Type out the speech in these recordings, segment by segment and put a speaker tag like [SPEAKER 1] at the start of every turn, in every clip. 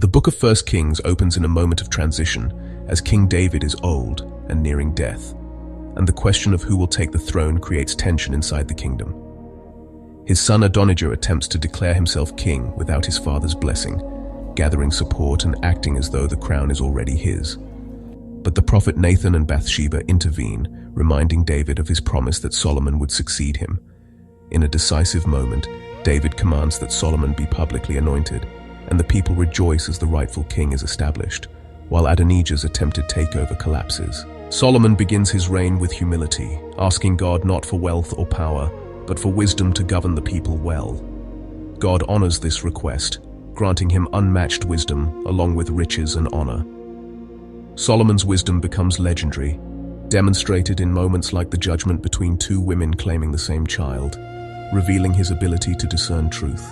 [SPEAKER 1] The book of 1 Kings opens in a moment of transition as King David is old and nearing death, and the question of who will take the throne creates tension inside the kingdom. His son Adonijah attempts to declare himself king without his father's blessing, gathering support and acting as though the crown is already his. But the prophet Nathan and Bathsheba intervene, reminding David of his promise that Solomon would succeed him. In a decisive moment, David commands that Solomon be publicly anointed, and the people rejoice as the rightful king is established, while Adonijah's attempted takeover collapses. Solomon begins his reign with humility, asking God not for wealth or power, but for wisdom to govern the people well. God honors this request, granting him unmatched wisdom along with riches and honor. Solomon's wisdom becomes legendary, demonstrated in moments like the judgment between two women claiming the same child, revealing his ability to discern truth.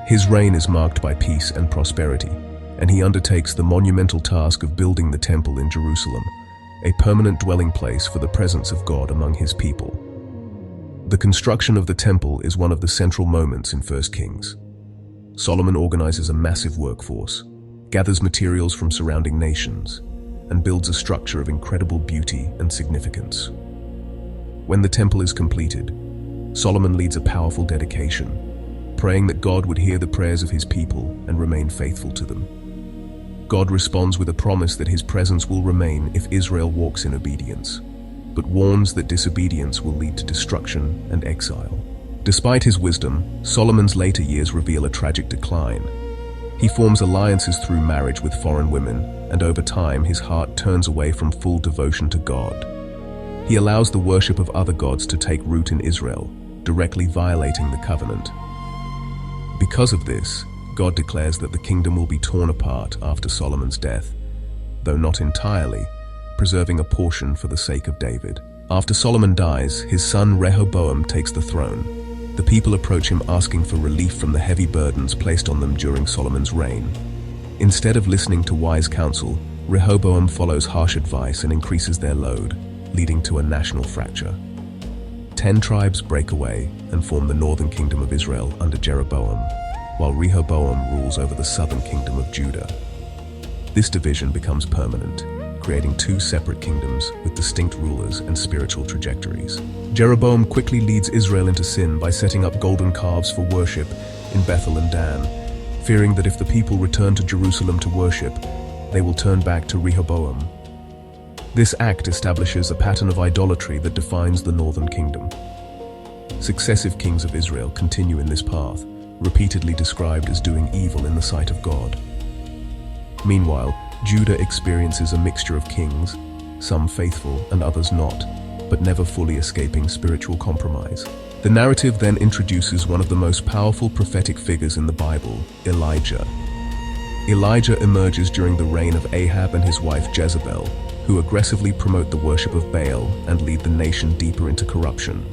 [SPEAKER 1] His reign is marked by peace and prosperity, and he undertakes the monumental task of building the temple in Jerusalem, a permanent dwelling place for the presence of God among his people. The construction of the temple is one of the central moments in 1 Kings. Solomon organizes a massive workforce, gathers materials from surrounding nations, and builds a structure of incredible beauty and significance. When the temple is completed, Solomon leads a powerful dedication, praying that God would hear the prayers of his people and remain faithful to them. God responds with a promise that his presence will remain if Israel walks in obedience, but warns that disobedience will lead to destruction and exile. Despite his wisdom, Solomon's later years reveal a tragic decline. He forms alliances through marriage with foreign women, and over time his heart turns away from full devotion to God. He allows the worship of other gods to take root in Israel, directly violating the covenant. Because of this, God declares that the kingdom will be torn apart after Solomon's death, though not entirely, preserving a portion for the sake of David. After Solomon dies, his son Rehoboam takes the throne. The people approach him asking for relief from the heavy burdens placed on them during Solomon's reign. Instead of listening to wise counsel, Rehoboam follows harsh advice and increases their load, leading to a national fracture. 10 tribes break away and form the northern kingdom of Israel under Jeroboam, while Rehoboam rules over the southern kingdom of Judah. This division becomes permanent, creating 2 separate kingdoms with distinct rulers and spiritual trajectories. Jeroboam quickly leads Israel into sin by setting up golden calves for worship in Bethel and Dan, fearing that if the people return to Jerusalem to worship, they will turn back to Rehoboam. This act establishes a pattern of idolatry that defines the northern kingdom. Successive kings of Israel continue in this path, repeatedly described as doing evil in the sight of God. Meanwhile, Judah experiences a mixture of kings, some faithful and others not, but never fully escaping spiritual compromise. The narrative then introduces one of the most powerful prophetic figures in the Bible, Elijah. Elijah emerges during the reign of Ahab and his wife Jezebel, who aggressively promote the worship of Baal and lead the nation deeper into corruption.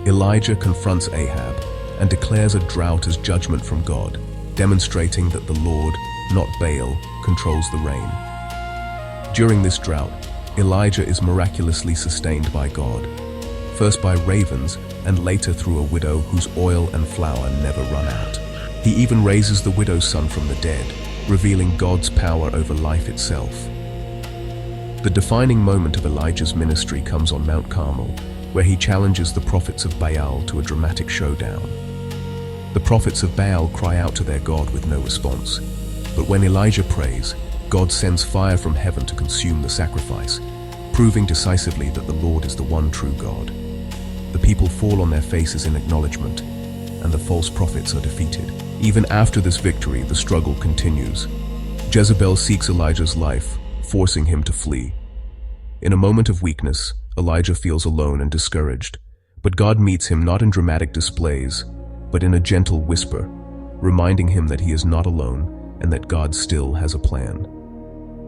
[SPEAKER 1] Elijah confronts Ahab and declares a drought as judgment from God, demonstrating that the Lord, not Baal, controls the rain. During this drought, Elijah is miraculously sustained by God, first by ravens and later through a widow whose oil and flour never run out. He even raises the widow's son from the dead, revealing God's power over life itself. The defining moment of Elijah's ministry comes on Mount Carmel, where he challenges the prophets of Baal to a dramatic showdown. The prophets of Baal cry out to their God with no response, but when Elijah prays, God sends fire from heaven to consume the sacrifice, proving decisively that the Lord is the one true God. The people fall on their faces in acknowledgement, and the false prophets are defeated. Even after this victory, the struggle continues. Jezebel seeks Elijah's life, forcing him to flee. In a moment of weakness, Elijah feels alone and discouraged, but God meets him not in dramatic displays, but in a gentle whisper, reminding him that he is not alone and that God still has a plan.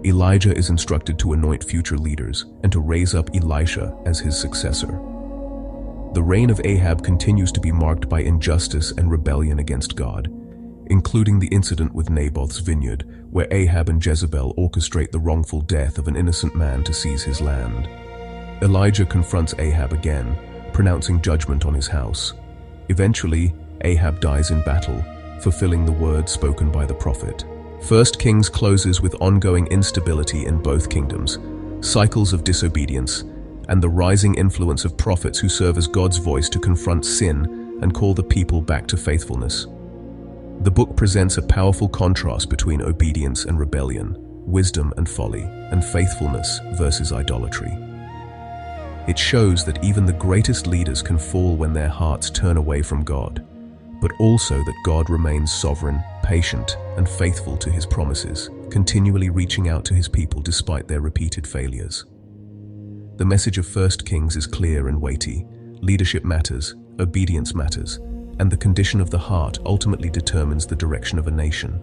[SPEAKER 1] Elijah is instructed to anoint future leaders and to raise up Elisha as his successor. The reign of Ahab continues to be marked by injustice and rebellion against God, including the incident with Naboth's vineyard, where Ahab and Jezebel orchestrate the wrongful death of an innocent man to seize his land. Elijah confronts Ahab again, pronouncing judgment on his house. Eventually, Ahab dies in battle, fulfilling the words spoken by the prophet. 1 Kings closes with ongoing instability in both kingdoms, cycles of disobedience, and the rising influence of prophets who serve as God's voice to confront sin and call the people back to faithfulness. The book presents a powerful contrast between obedience and rebellion, wisdom and folly, and faithfulness versus idolatry. It shows that even the greatest leaders can fall when their hearts turn away from God, but also that God remains sovereign, patient, and faithful to his promises, continually reaching out to his people despite their repeated failures. The message of 1 Kings is clear and weighty. Leadership matters, obedience matters, and the condition of the heart ultimately determines the direction of a nation.